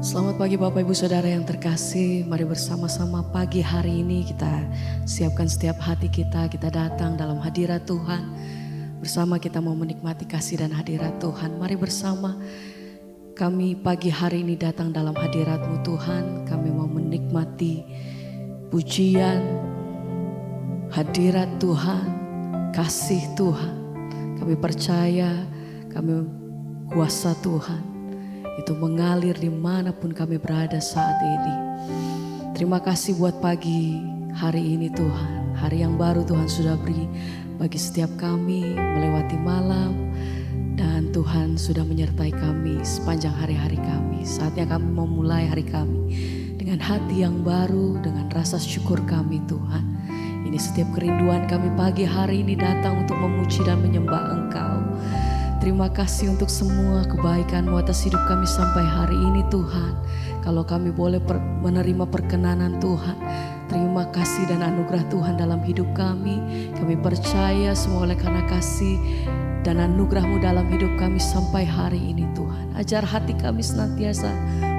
Selamat pagi Bapak Ibu Saudara yang terkasih. Mari bersama-sama pagi hari ini kita siapkan setiap hati kita datang dalam hadirat Tuhan. Bersama kita mau menikmati kasih dan hadirat Tuhan. Mari bersama kami pagi hari ini datang dalam hadirat-Mu Tuhan. Kami mau menikmati pujian, hadirat Tuhan, kasih Tuhan. Kami percaya kami kuasa Tuhan itu mengalir dimanapun kami berada saat ini. Terima kasih buat pagi hari ini Tuhan. Hari yang baru Tuhan sudah beri bagi setiap kami melewati malam. Dan Tuhan sudah menyertai kami sepanjang hari-hari kami. Saatnya kami memulai hari kami dengan hati yang baru, dengan rasa syukur kami Tuhan. Ini setiap kerinduan kami pagi hari ini datang untuk memuji dan menyembah Engkau. Terima kasih untuk semua kebaikan-Mu atas hidup kami sampai hari ini Tuhan. Kalau kami boleh menerima perkenanan Tuhan, terima kasih dan anugerah Tuhan dalam hidup kami. Kami percaya semua oleh karena kasih dan anugerah-Mu dalam hidup kami sampai hari ini Tuhan. Ajar hati kami senantiasa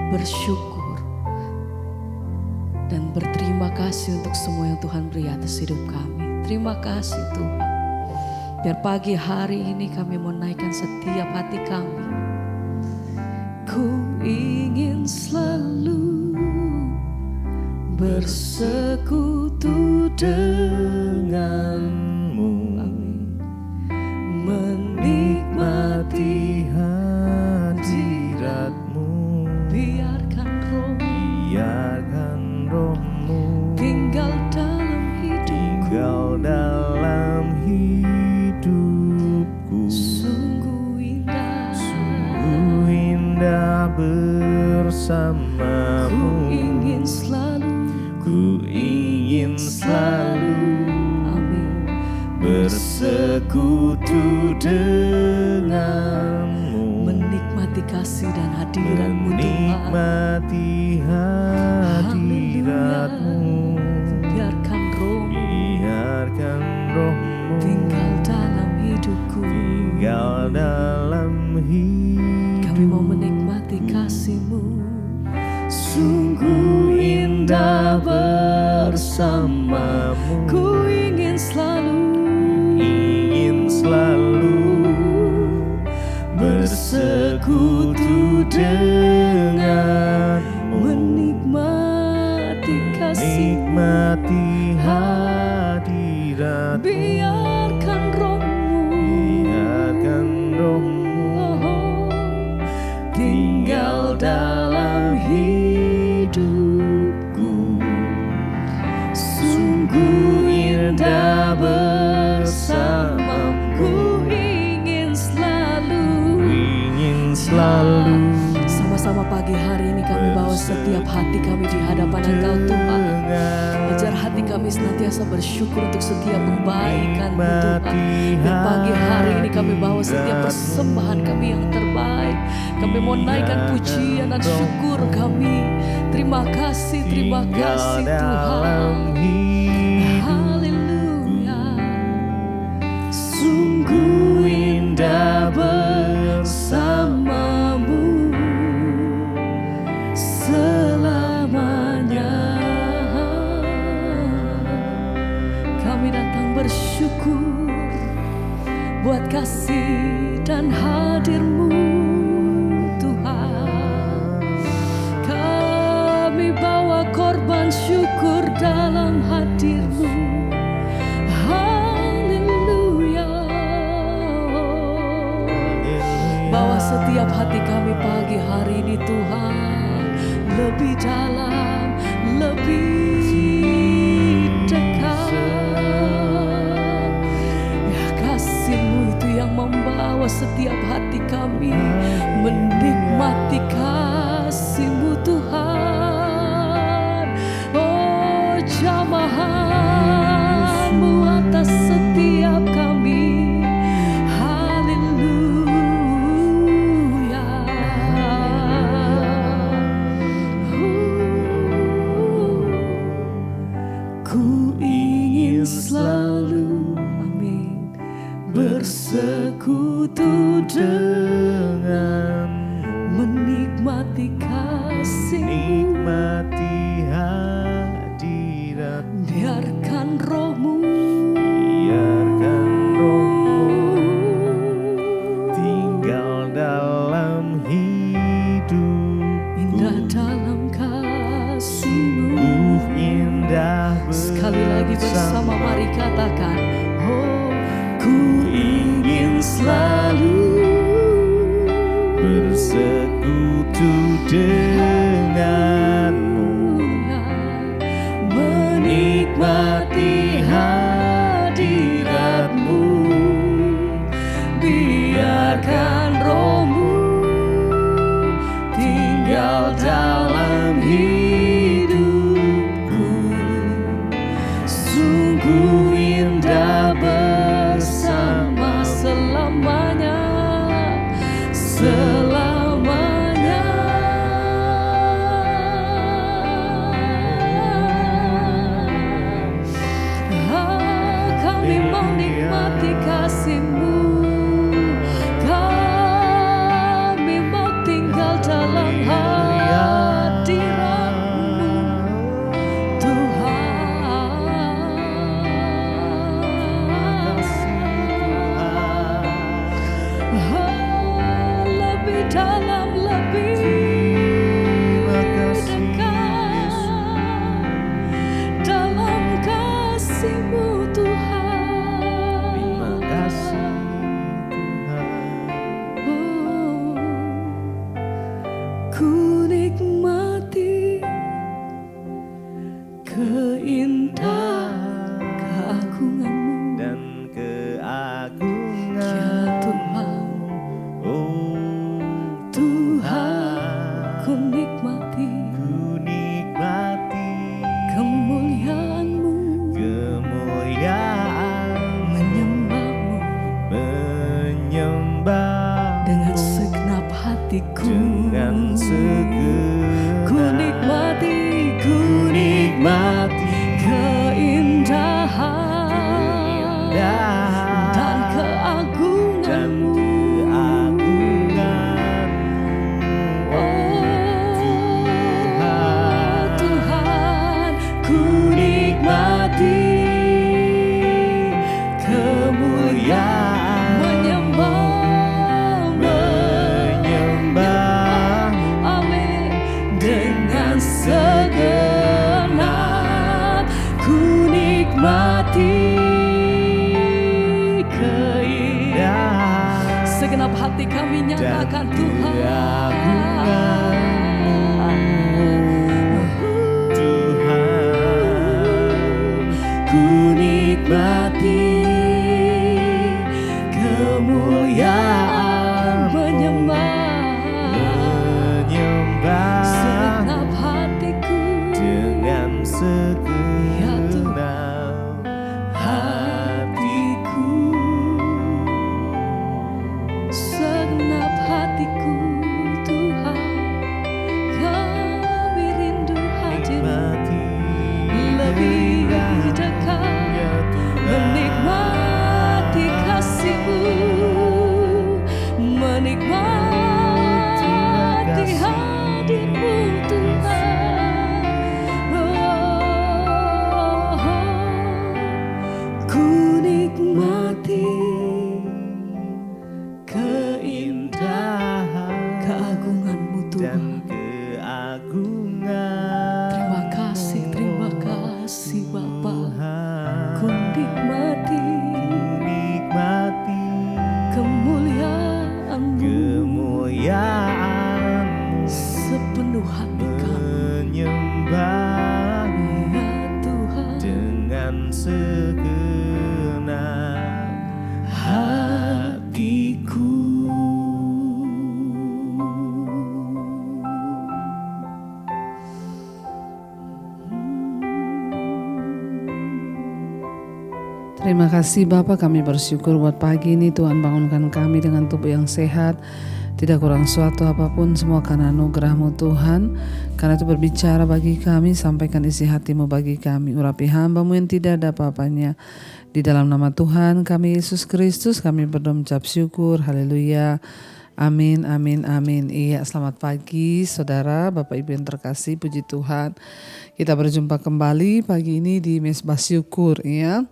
bersyukur dan berterima kasih untuk semua yang Tuhan beri atas hidup kami. Terima kasih Tuhan. Biar pagi hari ini kami mau naikkan setiap hati kami. Ku ingin selalu bersekutu denganmu, menikmati hadirat-Mu. Biarkan Roh-Mu tinggal dalam hidupku. Sungguh indah bersamamu. Ku ingin selalu Amin. Bersekutu denganmu, menikmati kasih dan hadirat-Mu Tuhan. Menikmati hadirat-Mu. Biarkan Roh-Mu tinggal dalam hidupku. Kami mau menikmati kasih-Mu. Sungguh indah bersamamu. Ku ingin selalu bersekutu denganmu, menikmati kasih, menikmati hadirat. Biarkan Roh-Mu tinggal dalam hidupku. Sungguh indah bersamamu. Ku ingin selalu. Sama-sama pagi hari ini kami bawa setiap hati kami di hadapan Engkau Tuhan. Ajar hati kami senantiasa bersyukur untuk setiap kebaikan-Mu Tuhan. Dan pagi hari ini kami bawa setiap persembahan kami yang terbaik. Kami mau naikkan pujian dan syukur kami. Terima kasih Tuhan. Haleluya. Sungguh indah bersamamu selamanya. Kami datang bersyukur buat kasih dan hadir-Mu Tuhan. Kami bawa korban syukur dalam hadir-Mu. Haleluya. Bawa setiap hati kami pagi hari ini Tuhan, lebih dalam, lebih dekat. Ya, kasih-Mu itu yang membawa setiap hati kami menikmati kasih-Mu Tuhan. Oh, jamahan-Mu atas setiap kami. Haleluya. Ku ingin selalu Amin bersekutu dengan menikmati kasih menikmati hadirat, biarkan rohmu, biarkan rohmu tinggal dalam hidupku. indah dalam kasih-Mu. Indah Sekali lagi bersama mari katakan, oh ku ingin selalu bersekutu denganmu, menikmati hadirat-Mu, biarkan rohmu tinggal dalam hidupku. Sungguh indah bersama selamanya, selamanya. Kami menikmati kasih-Mu, kami mau tinggal dalam hadirat-Mu, lebih dalam, lebih dekat dalam kasih-Mu Tuhan. Terima kasih Tuhan. Oh, ku nikmati keindahan keagungan-Mu Dan keagungan ya Tuhan. oh Tuhan, ku nikmati ku nikmati kemuliaan-Mu, kemuliaan, menyembah-Mu menyembah dengan segenap hatiku. dengan segenap Ku nikmati keindahan dan keagungan-Mu. Oh Tuhan, ku nikmati kemuliaan, menyembah, amin, dengan segenap ku nikmati keindahan. Segenap hati kami nyatakan Tuhan, ku nikmati kemuliaan, menyembah segenap hatiku dengan segenap hatiku, segenap hatiku Tuhan, kami rindu hadir-Mu lebih dekat, menikmati kasih-Mu, menikmati hadir-Mu Tuhan. Oh, ku nikmati keindahan keagungan-Mu Tuhan. Terima kasih Bapa. Ku nikmati kemuliaan-Mu, sepenuh hati kami, menyembah ya Tuhan. dengan segenap Hatiku. Terima kasih Bapak, kami bersyukur buat pagi ini Tuhan bangunkan kami dengan tubuh yang sehat, tidak kurang suatu apapun, semua karena anugerah-Mu Tuhan. Karena itu berbicara bagi kami, sampaikan isi hati-Mu bagi kami, urapi hamba-Mu yang tidak ada apa-apanya. Di dalam nama Tuhan kami Yesus Kristus kami berdoa mengucap syukur, haleluya, Amin, amin, amin. Iya, selamat pagi saudara, Bapak Ibu yang terkasih, puji Tuhan. Kita berjumpa kembali pagi ini di Mesbah Syukur ya.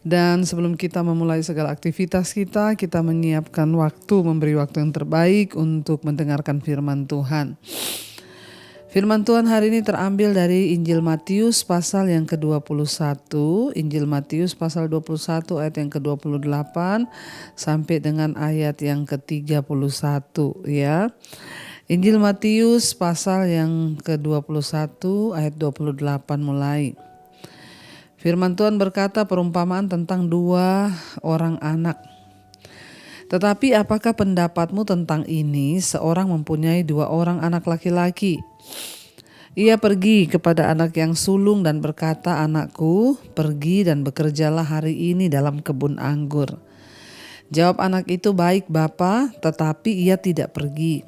Dan sebelum kita memulai segala aktivitas kita menyiapkan waktu, memberi waktu yang terbaik untuk mendengarkan firman Tuhan. Firman Tuhan hari ini terambil dari Injil Matius pasal yang ke-21, Injil Matius pasal 21 ayat yang ke-28 sampai dengan ayat yang ke-31 ya. Injil Matius pasal yang ke-21 ayat 28 mulai. Firman Tuhan berkata perumpamaan tentang 2 orang anak. Tetapi apakah pendapatmu tentang ini? Seorang mempunyai 2 orang anak laki-laki. Ia pergi kepada anak yang sulung dan berkata, "Anakku, pergi dan bekerjalah hari ini dalam kebun anggur." Jawab anak itu, "Baik, Bapa," tetapi ia tidak pergi.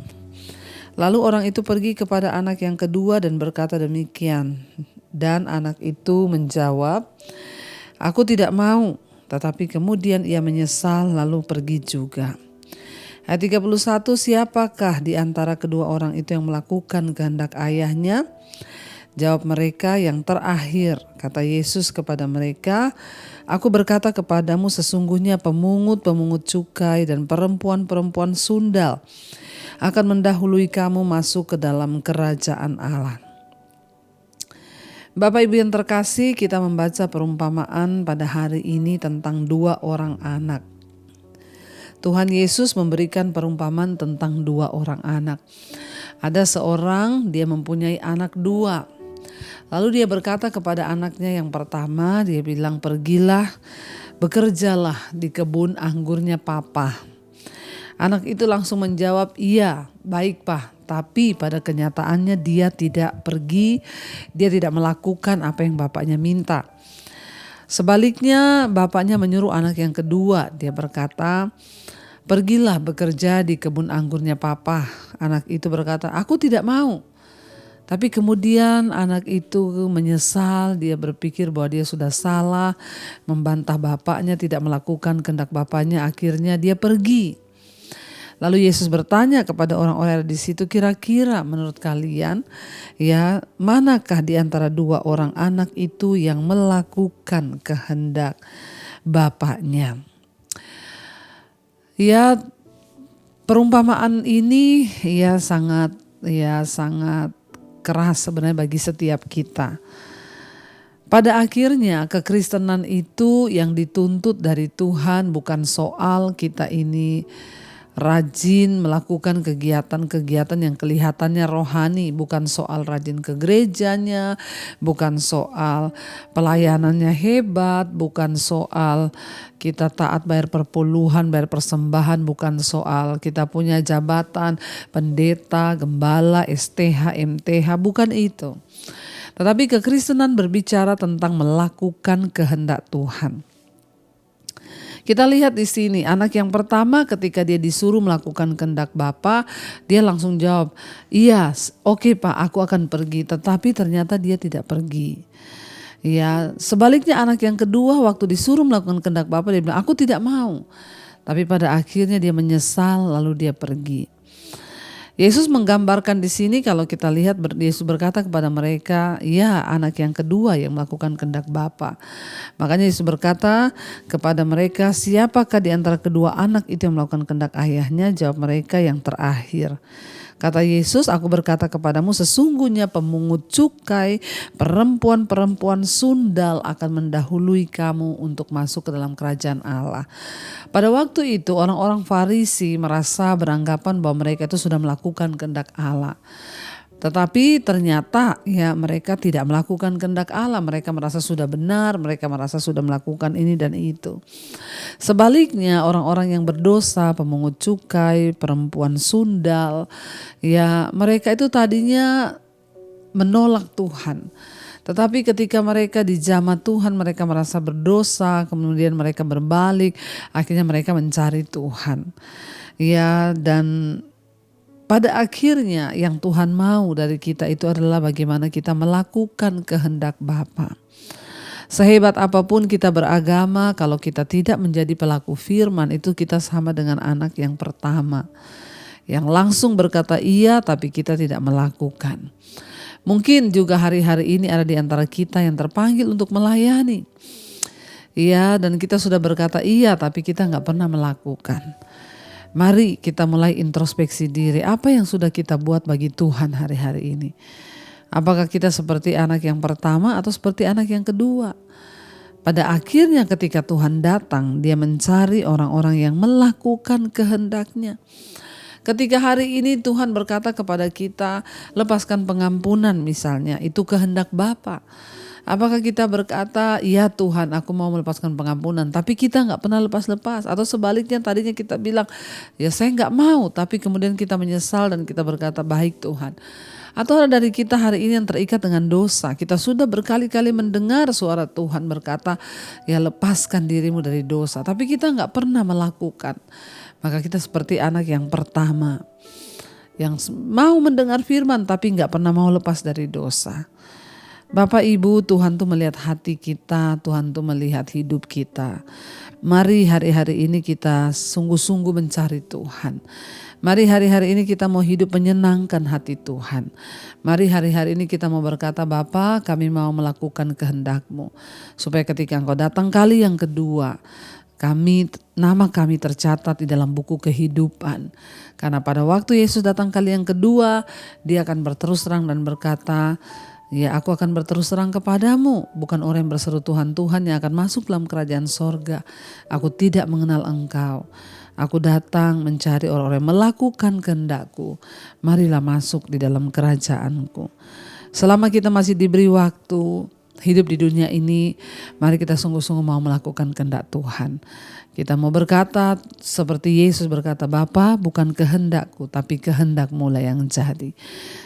Lalu orang itu pergi kepada anak yang kedua dan berkata demikian. Dan anak itu menjawab, "Aku tidak mau." Tetapi kemudian ia menyesal lalu pergi juga. Ayat 31, siapakah di antara kedua orang itu yang melakukan kehendak ayahnya? Jawab mereka, "Yang terakhir." Kata Yesus kepada mereka, "Aku berkata kepadamu, sesungguhnya pemungut-pemungut cukai dan perempuan-perempuan sundal akan mendahului kamu masuk ke dalam kerajaan Allah." Bapak Ibu yang terkasih, kita membaca perumpamaan pada hari ini tentang 2 orang anak. Tuhan Yesus memberikan perumpamaan tentang 2 orang anak. Ada seorang, dia mempunyai anak 2. Lalu dia berkata kepada anaknya yang pertama, dia bilang, "Pergilah, bekerjalah di kebun anggurnya Papa." Anak itu langsung menjawab, "Iya, baik Pak." Tapi pada kenyataannya dia tidak pergi, dia tidak melakukan apa yang bapaknya minta. Sebaliknya bapaknya menyuruh anak yang kedua, dia berkata, "Pergilah bekerja di kebun anggurnya Papa." Anak itu berkata, "Aku tidak mau." Tapi kemudian anak itu menyesal, dia berpikir bahwa dia sudah salah, membantah bapaknya, tidak melakukan kehendak bapaknya, akhirnya dia pergi. Lalu Yesus bertanya kepada orang-orang di situ, kira-kira menurut kalian ya manakah di antara 2 orang anak itu yang melakukan kehendak bapaknya? Ya, perumpamaan ini sangat keras sebenarnya bagi setiap kita. Pada akhirnya kekristenan itu yang dituntut dari Tuhan bukan soal kita ini rajin melakukan kegiatan-kegiatan yang kelihatannya rohani, bukan soal rajin ke gerejanya, bukan soal pelayanannya hebat, bukan soal kita taat bayar perpuluhan, bayar persembahan, bukan soal kita punya jabatan pendeta, gembala, STH, MTH, bukan itu. Tetapi kekristenan berbicara tentang melakukan kehendak Tuhan. Kita lihat di sini anak yang pertama ketika dia disuruh melakukan kehendak Bapa, dia langsung jawab, "Iya, oke Pak, aku akan pergi." Tetapi ternyata dia tidak pergi. Ya, sebaliknya anak yang kedua waktu disuruh melakukan kehendak Bapa, dia bilang, "Aku tidak mau." Tapi pada akhirnya dia menyesal lalu dia pergi. Yesus menggambarkan di sini kalau kita lihat Yesus berkata kepada mereka, ya anak yang kedua yang melakukan kehendak Bapa. Makanya Yesus berkata kepada mereka, siapakah di antara kedua anak itu yang melakukan kehendak ayahnya? Jawab mereka, yang terakhir. Kata Yesus, aku berkata kepadamu sesungguhnya pemungut cukai, perempuan-perempuan sundal akan mendahului kamu untuk masuk ke dalam kerajaan Allah. Pada waktu itu orang-orang Farisi merasa beranggapan bahwa mereka itu sudah melakukan kehendak Allah. Tetapi ternyata ya mereka tidak melakukan kehendak Allah. Mereka merasa sudah benar, mereka merasa sudah melakukan ini dan itu. Sebaliknya orang-orang yang berdosa, pemungut cukai, perempuan sundal, ya mereka itu tadinya menolak Tuhan. Tetapi ketika mereka dijamah Tuhan, mereka merasa berdosa, kemudian mereka berbalik, akhirnya mereka mencari Tuhan. Ya, dan pada akhirnya yang Tuhan mau dari kita itu adalah bagaimana kita melakukan kehendak Bapa. Sehebat apapun kita beragama, kalau kita tidak menjadi pelaku firman, itu kita sama dengan anak yang pertama, yang langsung berkata iya tapi kita tidak melakukan. Mungkin juga hari-hari ini ada di antara kita yang terpanggil untuk melayani. Iya, dan kita sudah berkata iya tapi kita gak pernah melakukan. Mari kita mulai introspeksi diri, apa yang sudah kita buat bagi Tuhan hari-hari ini. Apakah kita seperti anak yang pertama atau seperti anak yang kedua? Pada akhirnya ketika Tuhan datang, dia mencari orang-orang yang melakukan kehendak-Nya. Ketika hari ini Tuhan berkata kepada kita, lepaskan pengampunan misalnya, itu kehendak Bapa. Apakah kita berkata, ya Tuhan aku mau melepaskan pengampunan, tapi kita gak pernah lepas-lepas? Atau sebaliknya tadinya kita bilang, ya saya gak mau, tapi kemudian kita menyesal dan kita berkata, baik Tuhan. Atau ada dari kita hari ini yang terikat dengan dosa. Kita sudah berkali-kali mendengar suara Tuhan berkata, ya lepaskan dirimu dari dosa, tapi kita gak pernah melakukan. Maka kita seperti anak yang pertama, yang mau mendengar firman tapi gak pernah mau lepas dari dosa. Bapak Ibu, Tuhan tuh melihat hati kita, Tuhan tuh melihat hidup kita. Mari hari-hari ini kita sungguh-sungguh mencari Tuhan. Mari hari-hari ini kita mau hidup menyenangkan hati Tuhan. Mari hari-hari ini kita mau berkata, Bapa kami mau melakukan kehendak-Mu. Supaya ketika Engkau datang kali yang kedua, nama kami tercatat di dalam buku kehidupan. Karena pada waktu Yesus datang kali yang kedua, Dia akan berterus terang dan berkata, ya aku akan berterus terang kepadamu, bukan orang yang berseru Tuhan, Tuhan yang akan masuk dalam kerajaan sorga. Aku tidak mengenal engkau. Aku datang mencari orang-orang yang melakukan kehendak-Ku. Marilah masuk di dalam kerajaanku. Selama kita masih diberi waktu hidup di dunia ini, mari kita sungguh-sungguh mau melakukan kehendak Tuhan. Kita mau berkata seperti Yesus berkata, Bapa bukan kehendak-Ku tapi kehendak-Mu lah yang jadi.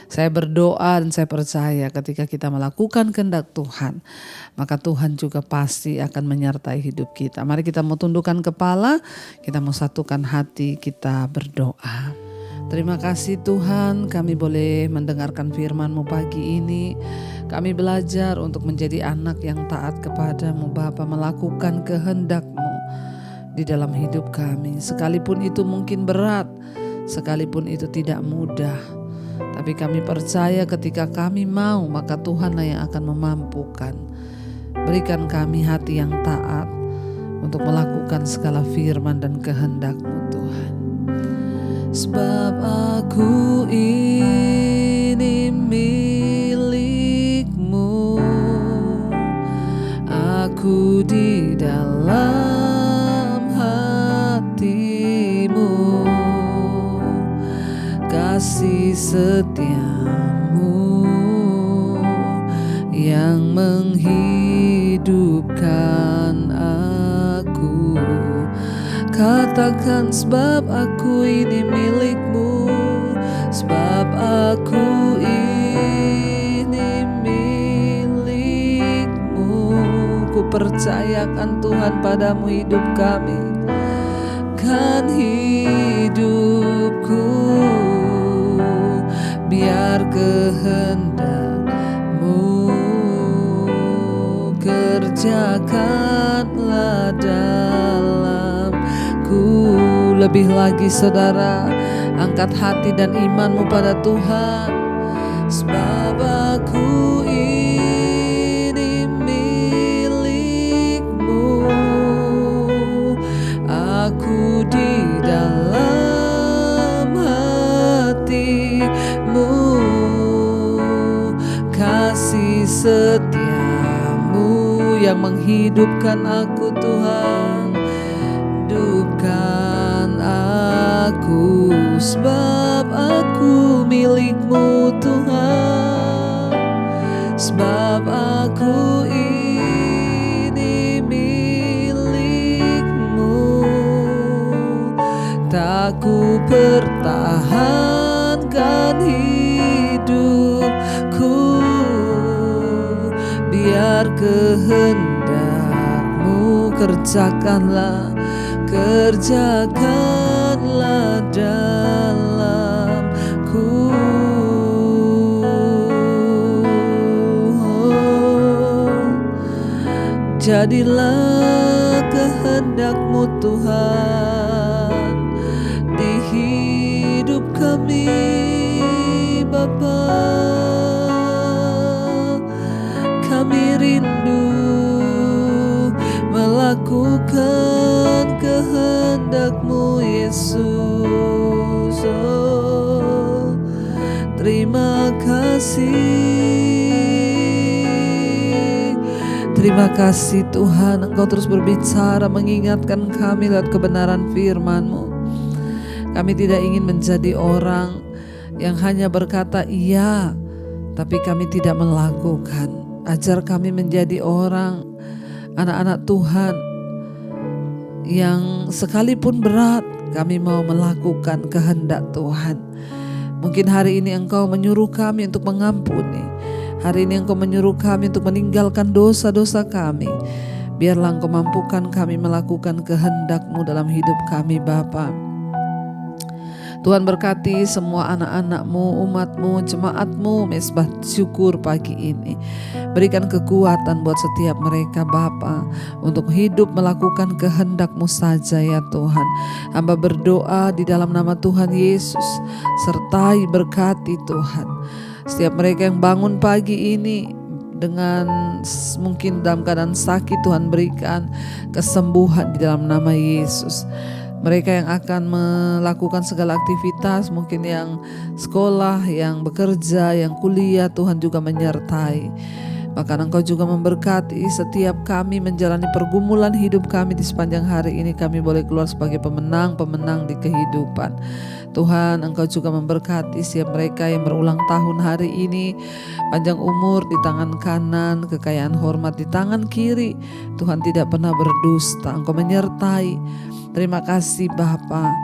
Saya berdoa dan saya percaya ketika kita melakukan kehendak Tuhan, maka Tuhan juga pasti akan menyertai hidup kita. Mari kita mau tundukkan kepala, kita mau satukan hati, kita berdoa. Terima kasih Tuhan, kami boleh mendengarkan firman-Mu pagi ini. Kami belajar untuk menjadi anak yang taat kepadamu Bapa, melakukan kehendak-Mu di dalam hidup kami. Sekalipun itu mungkin berat, sekalipun itu tidak mudah, tapi kami percaya ketika kami mau, maka Tuhanlah yang akan memampukan. Berikan kami hati yang taat untuk melakukan segala firman dan kehendak-Mu Tuhan. Sebab aku ini milik-Mu, aku di dalam hati-Mu, kasih setia-Mu yang menghidupkan aku. Katakan sebab aku ini milik-Mu, sebab aku ini milik-Mu. Ku percayakan Tuhan padamu hidup kami, kan hidupku, biar kehendak-Mu kerjakanlah dalamku. Lebih lagi saudara, angkat hati dan imanmu pada Tuhan. Sebab aku ini milik-Mu, aku di dalam hati-Mu, kasih setia-Mu yang menghidupkan aku Tuhan. Hidupkan aku, sebab aku milik-Mu Tuhan. Sebab aku ini milik-Mu, tak ku pertahankan hidupku, biar kehendak-Mu kerjakanlah dalamku. Jadilah kehendak-Mu Tuhan di hidup kami Bapa. Kami rindu melakukan kehendak-Mu Yesus. Oh, terima kasih. Terima kasih Tuhan, Engkau terus berbicara mengingatkan kami lewat kebenaran firman-Mu. Kami tidak ingin menjadi orang yang hanya berkata iya, tapi kami tidak melakukan. Ajar kami menjadi orang, anak-anak Tuhan, yang sekalipun berat, kami mau melakukan kehendak Tuhan. Mungkin hari ini Engkau menyuruh kami untuk mengampuni. Hari ini Engkau menyuruh kami untuk meninggalkan dosa-dosa kami. Biarlah Engkau mampukan kami melakukan kehendak-Mu dalam hidup kami Bapa. Tuhan berkati semua anak-anak-Mu, umat-Mu, jemaat-Mu, Mesbah Syukur pagi ini. Berikan kekuatan buat setiap mereka Bapa, untuk hidup melakukan kehendak-Mu saja ya Tuhan. Hamba berdoa di dalam nama Tuhan Yesus, sertai berkati Tuhan setiap mereka yang bangun pagi ini dengan mungkin dalam keadaan sakit. Tuhan berikan kesembuhan di dalam nama Yesus. Mereka yang akan melakukan segala aktivitas, mungkin yang sekolah, yang bekerja, yang kuliah, Tuhan juga menyertai. Bahkan Engkau juga memberkati setiap kami menjalani pergumulan hidup kami di sepanjang hari ini. Kami boleh keluar sebagai pemenang-pemenang di kehidupan. Tuhan, Engkau juga memberkati setiap mereka yang berulang tahun hari ini. Panjang umur di tangan kanan, kekayaan hormat di tangan kiri. Tuhan tidak pernah berdusta, Engkau menyertai. Terima kasih Bapa.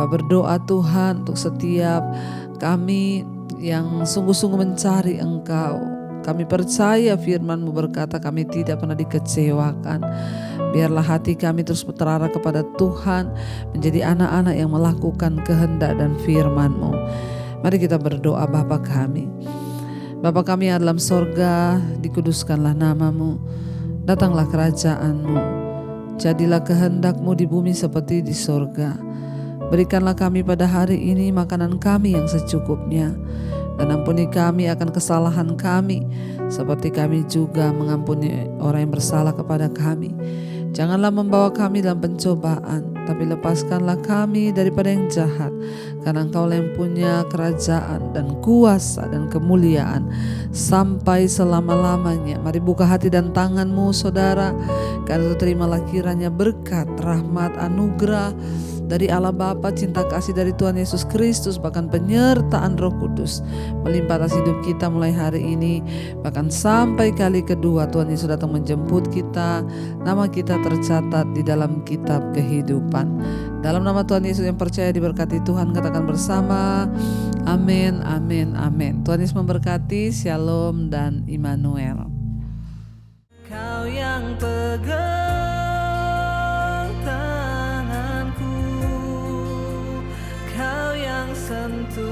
Bapa berdoa Tuhan untuk setiap kami yang sungguh-sungguh mencari Engkau. Kami percaya firman-Mu berkata kami tidak pernah dikecewakan. Biarlah hati kami terus terarah kepada Tuhan, menjadi anak-anak yang melakukan kehendak dan firman-Mu. Mari kita berdoa. Bapa kami, Bapa kami yang dalam sorga, dikuduskanlah nama-Mu. Datanglah kerajaan-Mu. Jadilah kehendak-Mu di bumi seperti di sorga. Berikanlah kami pada hari ini makanan kami yang secukupnya. Dan ampuni kami akan kesalahan kami, seperti kami juga mengampuni orang yang bersalah kepada kami. Janganlah membawa kami dalam pencobaan, tapi lepaskanlah kami daripada yang jahat. Karena Engkau yang punya kerajaan dan kuasa dan kemuliaan sampai selama-lamanya. Mari buka hati dan tangan-Mu saudara. Karena itu terimalah kiranya berkat, rahmat, anugerah dari Allah Bapa, cinta kasih dari Tuhan Yesus Kristus, bahkan penyertaan Roh Kudus melimpah atas hidup kita mulai hari ini, bahkan sampai kali kedua Tuhan Yesus datang menjemput kita. Nama kita tercatat di dalam kitab kehidupan. Dalam nama Tuhan Yesus yang percaya diberkati Tuhan, katakan bersama, amin, amin, amin. Tuhan Yesus memberkati. Shalom dan Immanuel. Kau yang pegang tanganku, Kau yang sentuh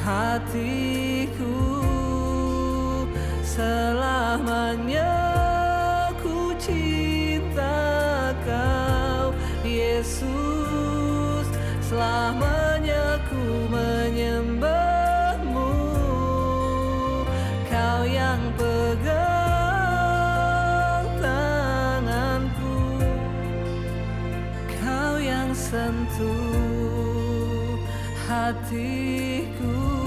hatiku, selamanya ku cinta Kau Yesus, selamanya ku menyembah-Mu. Kau yang pegang tanganku, Kau yang sentuh hatiku.